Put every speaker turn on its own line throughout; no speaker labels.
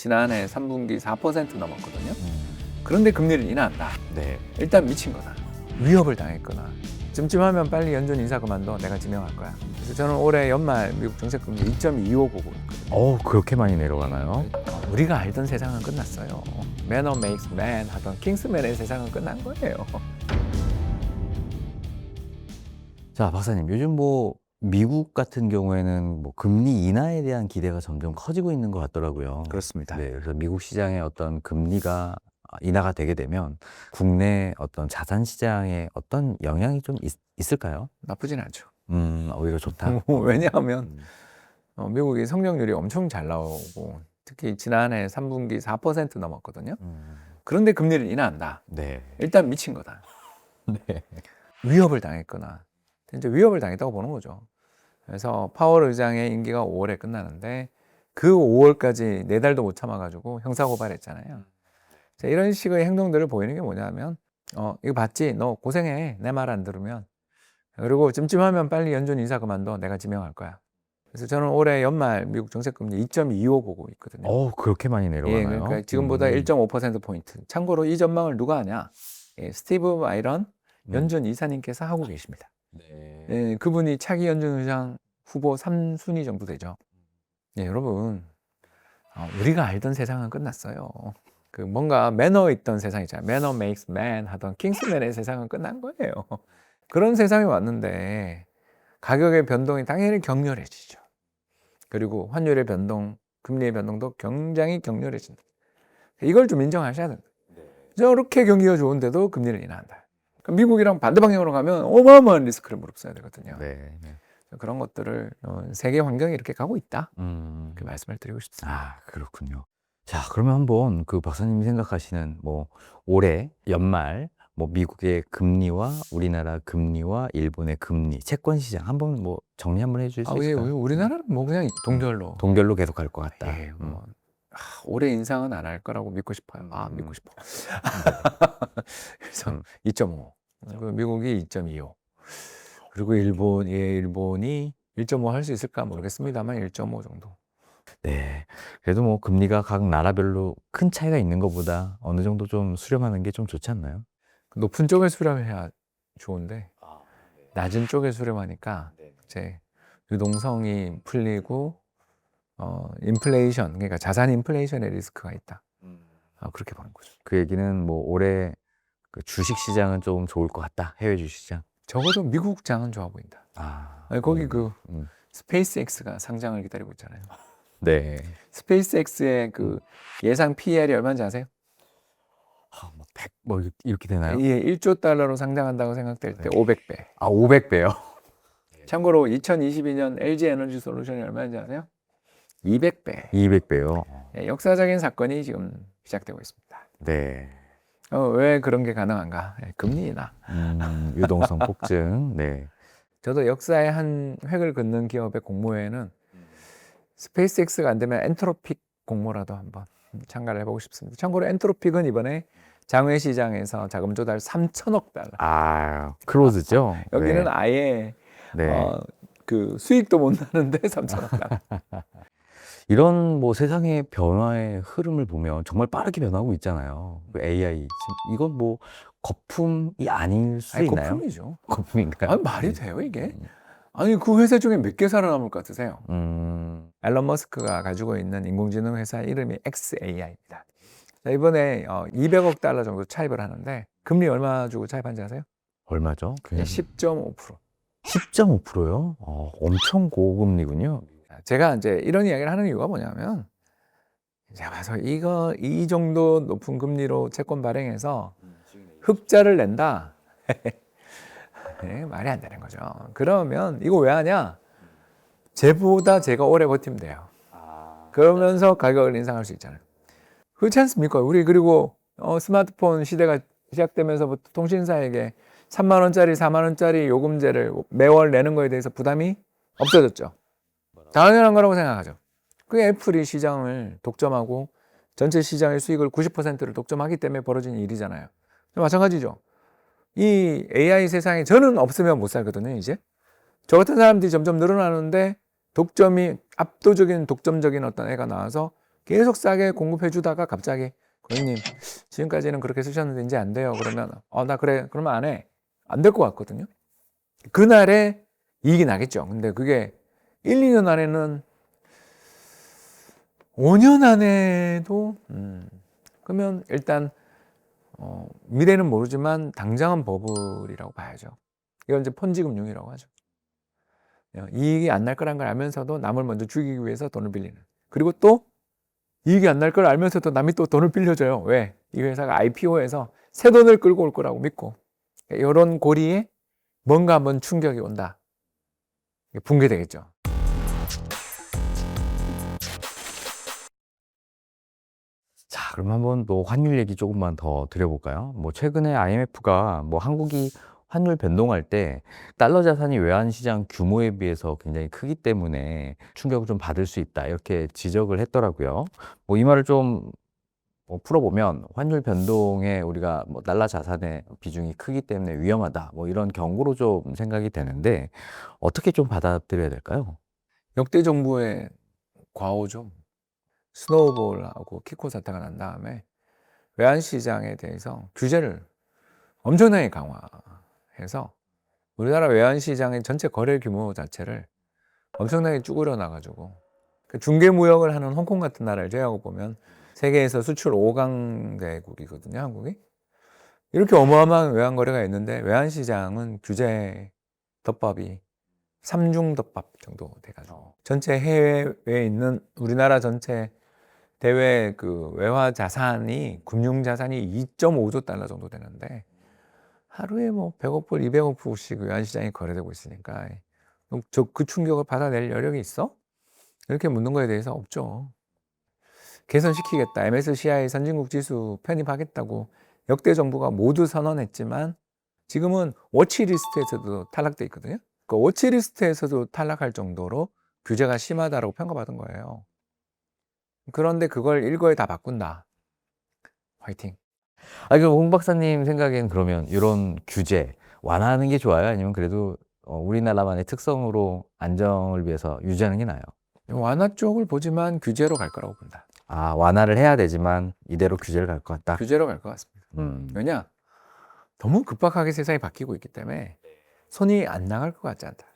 지난해 3분기 4% 넘었거든요. 그런데 금리를 인하한다.
네.
일단 미친 거다. 위협을 당했거나 찜찜하면 빨리 연준 인사 그만둬. 내가 지명할 거야. 그래서 저는 올해 연말 미국 정책금리 2.25 보고 있거든요.
그렇게 많이 내려가나요?
우리가 알던 세상은 끝났어요. Manner makes man 하던 킹스맨의 세상은 끝난 거예요.
자, 박사님, 요즘 뭐 미국 같은 경우에는 뭐 금리 인하에 대한 기대가 점점 커지고 있는 것 같더라고요.
그렇습니다.
네, 그래서 미국 시장의 어떤 금리가 인하가 되게 되면 국내 어떤 자산 시장에 어떤 영향이 좀 있을까요?
나쁘진 않죠.
오히려 좋다.
왜냐하면 미국이 성장률이 엄청 잘 나오고 특히 지난해 3분기 4% 넘었거든요. 그런데 금리를 인하한다.
네.
일단 미친 거다.
네.
위협을 당했거나 이제 위협을 당했다고 보는 거죠. 그래서 파월 의장의 임기가 5월에 끝나는데 그 5월까지 4달도 못 참아가지고 형사고발했잖아요. 자, 이런 식의 행동들을 보이는 게 뭐냐면 이거 봤지? 너 고생해. 내 말 안 들으면. 그리고 찜찜하면 빨리 연준 인사 그만둬. 내가 지명할 거야. 그래서 저는 올해 연말 미국 정책금리 2.25 보고 있거든요.
그렇게 많이 내려가나요?
예, 그러니까 지금보다 1.5%포인트. 참고로 이 전망을 누가 하냐? 예, 스티브 바이런 연준 이사님께서 하고 계십니다.
네.
예, 그분이 차기 연준 의장 후보 3순위 정도 되죠. 예, 여러분, 우리가 알던 세상은 끝났어요. 그 뭔가 매너 있던 세상 있잖아요. 매너 makes man 하던 킹스맨의 세상은 끝난 거예요. 그런 세상이 왔는데 가격의 변동이 당연히 격렬해지죠. 그리고 환율의 변동, 금리의 변동도 굉장히 격렬해진다. 이걸 좀 인정하셔야 된다. 저렇게 경기가 좋은데도 금리를 인하한다. 그럼 미국이랑 반대 방향으로 가면 어마어마한 리스크를 무릅써야 되거든요.
네.
그런 것들을 세계 환경이 이렇게 가고 있다. 그 말씀을 드리고 싶습니다.
그렇군요. 자, 그러면 한번 그 박사님이 생각하시는 뭐 올해 연말 뭐 미국의 금리와 우리나라 금리와 일본의 금리, 채권 시장 한번 뭐 정리 한번 해주실 수
예,
있을까요?
우리나라는 뭐 그냥 동결로.
동결로 계속 갈 것 같다.
예, 뭐 올해 인상은 안 할 거라고 믿고 싶어요. 믿고 싶어. 그래서 2.5. 미국이 2.25. 그리고 일본이 1.5 할 수 있을까 모르겠습니다만 1.5 정도.
네. 그래도 뭐 금리가 각 나라별로 큰 차이가 있는 것보다 어느 정도 좀 수렴하는 게 좀 좋지 않나요?
높은 쪽에 수렴해야 좋은데 낮은 쪽에 수렴하니까 이제 유동성이 풀리고 인플레이션, 그러니까 자산 인플레이션의 리스크가 있다. 그렇게 보는 거죠.
그 얘기는 뭐 올해 그 주식 시장은 좀 좋을 것 같다. 해외 주식 시장.
적어도 미국 장은 좋아 보인다. 아니, 거기 스페이스X가 상장을 기다리고 있잖아요.
네.
스페이스X의 그 예상 PER이 얼마인지 아세요?
뭐 100, 뭐 이렇게 되나요?
예, 1조 달러로 상장한다고 생각될 때 500배.
500배요?
참고로 2022년 LG 에너지 솔루션이 얼마인지 아세요? 200배.
200배요?
예, 역사적인 사건이 지금 시작되고 있습니다.
네.
왜 그런 게 가능한가? 금리 인하.
유동성 폭증. 네.
저도 역사의 한 획을 긋는 기업의 공모에는 스페이스X가 안 되면 엔트로픽 공모라도 한번 참가를 해보고 싶습니다. 참고로 엔트로픽은 이번에 장외 시장에서 자금 조달 3천억 달러.
크로즈죠?
여기는
네.
아예
네.
그 수익도 못 나는데 3천억 달러.
이런 뭐 세상의 변화의 흐름을 보면 정말 빠르게 변하고 있잖아요. 그 AI. 이건 뭐 거품이 아닐 수 있나요?
거품이죠.
거품인가요?
말이 돼요, 이게? 아니, 그 회사 중에 몇 개 살아남을 것 같으세요? 앨런 머스크가 가지고 있는 인공지능 회사 이름이 xAI입니다. 자, 이번에 200억 달러 정도 차입을 하는데 금리 얼마 주고 차입한지 아세요?
얼마죠?
10.5%.
10.5%요? 엄청 고금리군요.
제가 이제 이런 이야기를 하는 이유가 뭐냐면 제가 봐서 이 정도 높은 금리로 채권 발행해서 흑자를 낸다. 네, 말이 안 되는 거죠. 그러면 이거 왜 하냐? 쟤보다 제가 오래 버티면 돼요. 그러면서 가격을 인상할 수 있잖아요. 그렇지 않습니까? 우리 그리고 스마트폰 시대가 시작되면서부터 통신사에게 3만 원짜리, 4만 원짜리 요금제를 매월 내는 거에 대해서 부담이 없어졌죠. 당연한 거라고 생각하죠. 그 애플이 시장을 독점하고 전체 시장의 수익을 90%를 독점하기 때문에 벌어진 일이잖아요. 마찬가지죠. 이 AI 세상에 저는 없으면 못 살거든요, 이제. 저 같은 사람들이 점점 늘어나는데 압도적인 독점적인 어떤 애가 나와서 계속 싸게 공급해 주다가 갑자기 고객님 지금까지는 그렇게 쓰셨는데 이제 안 돼요. 그러면 나 그래 그러면 안 해. 안 될 것 같거든요. 그날에 이익이 나겠죠. 근데 그게 1, 2년 안에는 5년 안에도 그러면 일단 미래는 모르지만 당장은 버블이라고 봐야죠. 이건 이제 폰지 금융이라고 하죠. 이익이 안 날 거란 걸 알면서도 남을 먼저 죽이기 위해서 돈을 빌리는. 그리고 또 이익이 안 날 걸 알면서도 남이 또 돈을 빌려줘요. 왜? 이 회사가 IPO에서 새 돈을 끌고 올 거라고 믿고. 이런 고리에 뭔가 한번 충격이 온다. 붕괴되겠죠.
자, 그럼 한번 또 환율 얘기 조금만 더 드려볼까요? 뭐 최근에 IMF가 뭐 한국이 환율 변동할 때 달러 자산이 외환 시장 규모에 비해서 굉장히 크기 때문에 충격을 좀 받을 수 있다 이렇게 지적을 했더라고요. 뭐 이 말을 좀 풀어보면 환율 변동에 우리가 뭐 달러 자산의 비중이 크기 때문에 위험하다 뭐 이런 경고로 좀 생각이 되는데 어떻게 좀 받아들여야 될까요?
역대 정부의 과오죠. 스노우볼하고 키코 사태가 난 다음에 외환시장에 대해서 규제를 엄청나게 강화해서 우리나라 외환시장의 전체 거래 규모 자체를 엄청나게 쭈그려 놔가지고 중개무역을 하는 홍콩 같은 나라를 제외하고 보면 세계에서 수출 5강대국이거든요, 한국이. 이렇게 어마어마한 외환거래가 있는데 외환시장은 규제 덮밥이 삼중덮밥 정도 돼가지고 전체 해외에 있는 우리나라 전체 대외 그 외화 자산이 금융 자산이 2.5조 달러 정도 되는데 하루에 뭐 100억 불, 200억 불씩 외환 시장이 거래되고 있으니까 그 충격을 받아낼 여력이 있어? 이렇게 묻는 거에 대해서 없죠. 개선시키겠다. MSCI 선진국 지수 편입하겠다고 역대 정부가 모두 선언했지만 지금은 워치리스트에서도 탈락돼 있거든요. 그 워치리스트에서도 탈락할 정도로 규제가 심하다고 평가받은 거예요. 그런데 그걸 일거에 다 바꾼다. 화이팅.
그럼 홍 박사님 생각엔 그러면 이런 규제 완화하는 게 좋아요? 아니면 그래도 우리나라만의 특성으로 안정을 위해서 유지하는 게 나아요?
완화 쪽을 보지만 규제로 갈 거라고 본다.
완화를 해야 되지만 이대로 규제를 갈 것 같다.
규제로 갈 것 같습니다. 왜냐? 너무 급박하게 세상이 바뀌고 있기 때문에 손이 안 나갈 것 같지 않다.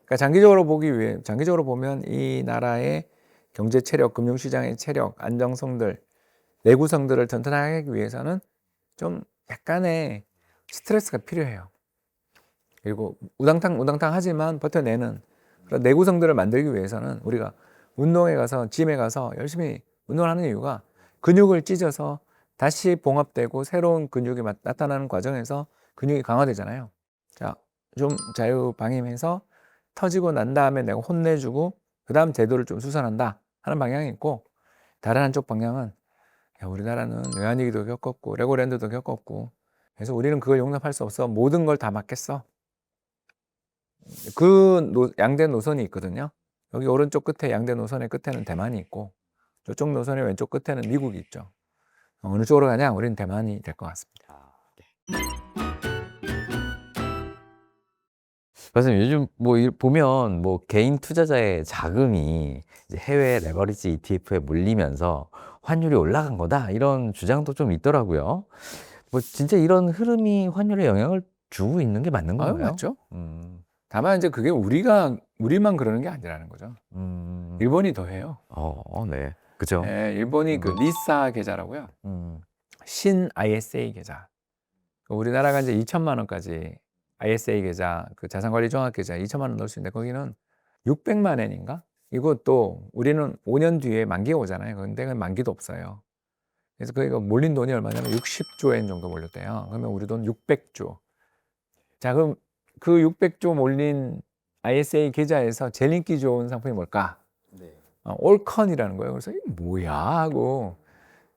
그러니까 장기적으로 보면 이 나라의 경제 체력, 금융시장의 체력, 안정성들, 내구성들을 튼튼하게 하기 위해서는 좀 약간의 스트레스가 필요해요. 그리고 우당탕 하지만 버텨내는 그런 내구성들을 만들기 위해서는 우리가 운동에 가서 짐에 가서 열심히 운동을 하는 이유가 근육을 찢어서 다시 봉합되고 새로운 근육이 나타나는 과정에서 근육이 강화되잖아요. 자, 좀 자유방임해서 터지고 난 다음에 내가 혼내주고 그 다음 제도를 좀 수선한다 하는 방향이 있고, 다른 한쪽 방향은 우리나라는 외환위기도 겪었고 레고랜드도 겪었고 그래서 우리는 그걸 용납할 수 없어. 모든 걸 다 맡겠어. 그 양대 노선이 있거든요. 여기 오른쪽 끝에 양대 노선의 끝에는 대만이 있고 저쪽 노선의 왼쪽 끝에는 미국이 있죠. 어느 쪽으로 가냐? 우리는 대만이 될 것 같습니다.
선생님 요즘 보면 개인 투자자의 자금이 이제 해외 레버리지 ETF에 몰리면서 환율이 올라간 거다 이런 주장도 좀 있더라고요. 진짜 이런 흐름이 환율에 영향을 주고 있는 게 맞는 건가요?
맞죠. 다만 이제 그게 우리만 그러는 게 아니라는 거죠. 일본이 더 해요.
네. 그죠.
네, 일본이 그 리사 계좌라고요. 신 ISA 계좌. 우리나라가 이제 2천만 원까지 ISA 계좌, 그 자산관리 종합 계좌 2천만 원 넣을 수 있는데 거기는 600만 엔인가? 이것도 우리는 5년 뒤에 만기가 오잖아요. 근데 만기도 없어요. 그래서 거기가 몰린 돈이 얼마냐면 60조 엔 정도 몰렸대요. 그러면 우리 돈 600조. 자, 그럼 그 600조 몰린 ISA 계좌에서 제일 인기 좋은 상품이 뭘까? 올컨이라는 거예요. 그래서 이게 뭐야 하고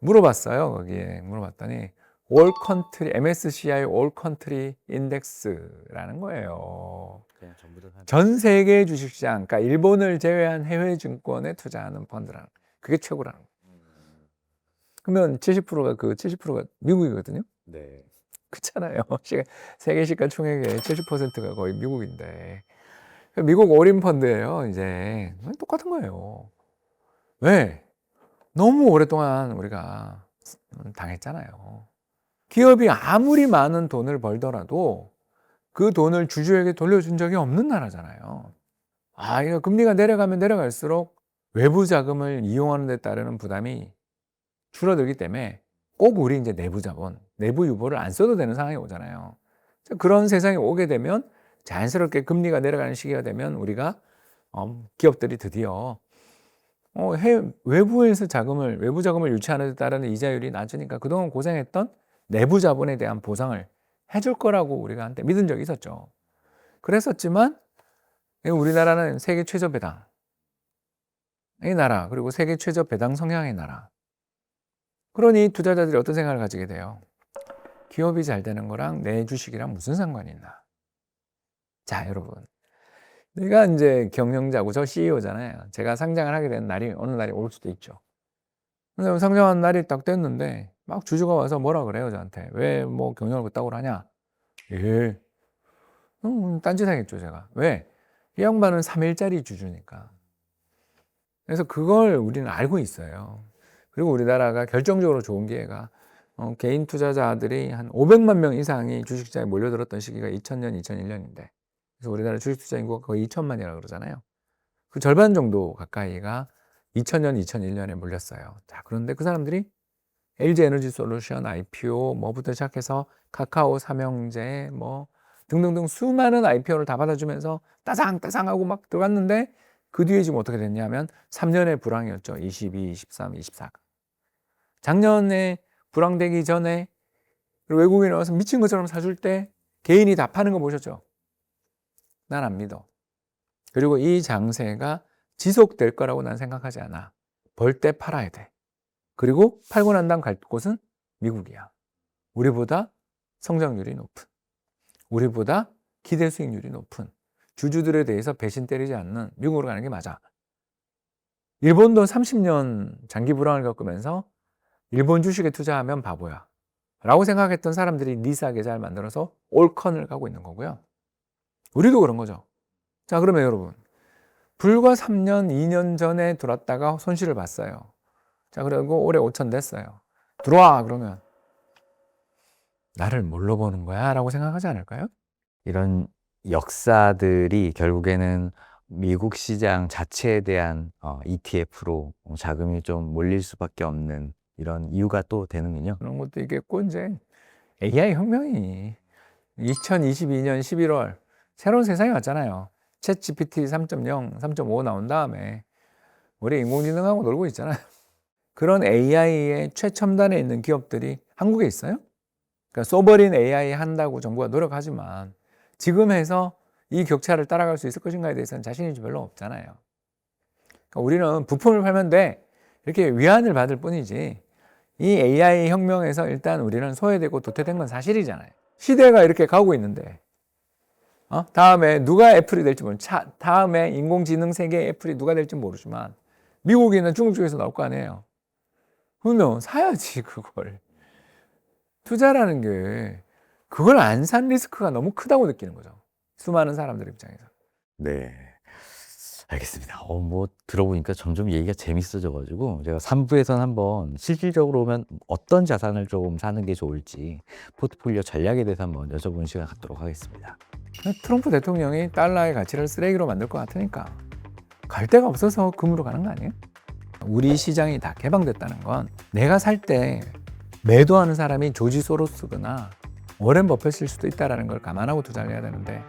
물어봤어요. 거기에 물어봤더니 올 컨트리 MSCI 올 컨트리 인덱스라는 거예요.
그냥 전부 다
전 세계 주식시장, 그러니까 일본을 제외한 해외 증권에 투자하는 펀드라는 거예요. 그게 최고라는 거예요. 그러면 70%가 미국이거든요.
네.
그렇잖아요. 세계 시가 총액의 70%가 거의 미국인데 미국 올인 펀드예요. 이제 똑같은 거예요. 왜? 너무 오랫동안 우리가 당했잖아요. 기업이 아무리 많은 돈을 벌더라도 그 돈을 주주에게 돌려준 적이 없는 나라잖아요. 이거 금리가 내려가면 내려갈수록 외부 자금을 이용하는 데 따르는 부담이 줄어들기 때문에 꼭 우리 이제 내부 자본, 내부 유보를 안 써도 되는 상황이 오잖아요. 그런 세상이 오게 되면 자연스럽게 금리가 내려가는 시기가 되면 우리가 기업들이 드디어 외부에서 외부 자금을 유치하는 데 따르는 이자율이 낮으니까 그동안 고생했던 내부 자본에 대한 보상을 해줄 거라고 우리가 한때 믿은 적이 있었죠. 그랬었지만 우리나라는 세계 최저 배당의 나라, 그리고 세계 최저 배당 성향의 나라. 그러니 투자자들이 어떤 생각을 가지게 돼요? 기업이 잘 되는 거랑 내 주식이랑 무슨 상관이 있나? 자, 여러분. 내가 이제 경영자고 저 CEO잖아요. 제가 상장을 하게 되는 날이 어느 날이 올 수도 있죠. 근데 상장한 날이 딱 됐는데 막 주주가 와서 뭐라 그래요, 저한테. 왜 뭐 경영을 그따구로 하냐? 예. 딴짓하겠죠, 제가. 왜? 이 양반은 3일짜리 주주니까. 그래서 그걸 우리는 알고 있어요. 그리고 우리나라가 결정적으로 좋은 기회가 개인 투자자들이 한 500만 명 이상이 주식시장에 몰려들었던 시기가 2000년, 2001년인데 그래서 우리나라 주식 투자 인구가 거의 2천만이라고 그러잖아요. 그 절반 정도 가까이가 2000년, 2001년에 몰렸어요. 자, 그런데 그 사람들이 LG 에너지 솔루션 IPO 뭐부터 시작해서 카카오 삼형제 뭐 등등등 수많은 IPO를 다 받아주면서 따상따상하고 막 들어갔는데 그 뒤에 지금 어떻게 됐냐면 3년의 불황이었죠. 22, 23, 24. 작년에 불황되기 전에 외국인이 와서 미친 것처럼 사줄 때 개인이 다 파는 거 보셨죠? 난 안 믿어. 그리고 이 장세가 지속될 거라고 난 생각하지 않아. 벌 때 팔아야 돼. 그리고 팔고 난 다음 갈 곳은 미국이야. 우리보다 성장률이 높은, 우리보다 기대 수익률이 높은, 주주들에 대해서 배신 때리지 않는 미국으로 가는 게 맞아. 일본도 30년 장기 불황을 겪으면서 일본 주식에 투자하면 바보야 라고 생각했던 사람들이 니사 계좌를 만들어서 올컨을 가고 있는 거고요. 우리도 그런 거죠. 자, 그러면 여러분, 불과 3년, 2년 전에 들어왔다가 손실을 봤어요. 자, 그리고 올해 5천 됐어요. 들어와! 그러면 나를 뭘로 보는 거야? 라고 생각하지 않을까요?
이런 역사들이 결국에는 미국 시장 자체에 대한 ETF로 자금이 좀 몰릴 수밖에 없는 이런 이유가 또 되는군요.
그런 것도 있겠고, 이제 AI 혁명이 2022년 11월 새로운 세상이 왔잖아요. 챗 GPT 3.0, 3.5 나온 다음에 우리 인공지능하고 놀고 있잖아요. 그런 AI의 최첨단에 있는 기업들이 한국에 있어요? 그러니까 소버린 AI 한다고 정부가 노력하지만 지금 해서 이 격차를 따라갈 수 있을 것인가에 대해서는 자신이 별로 없잖아요. 그러니까 우리는 부품을 팔면 돼 이렇게 위안을 받을 뿐이지 이 AI 혁명에서 일단 우리는 소외되고 도태된 건 사실이잖아요. 시대가 이렇게 가고 있는데 다음에 누가 애플이 될지 다음에 인공지능 세계 애플이 누가 될지 모르지만 미국이나 중국 쪽에서 나올 거 아니에요. 그러면 사야지 그걸. 투자라는 게 그걸 안 산 리스크가 너무 크다고 느끼는 거죠. 수많은 사람들 입장에서.
네. 알겠습니다. 뭐 들어보니까 점점 얘기가 재밌어져가지고 제가 3부에서는 한번 실질적으로 오면 어떤 자산을 조금 사는 게 좋을지 포트폴리오 전략에 대해서 한번 여쭤보는 시간 갖도록 하겠습니다.
트럼프 대통령이 달러의 가치를 쓰레기로 만들 것 같으니까 갈 데가 없어서 금으로 가는 거 아니에요? 우리 시장이 다 개방됐다는 건 내가 살 때 매도하는 사람이 조지 소로스거나 워렌 버핏일 수도 있다는 걸 감안하고 투자를 해야 되는데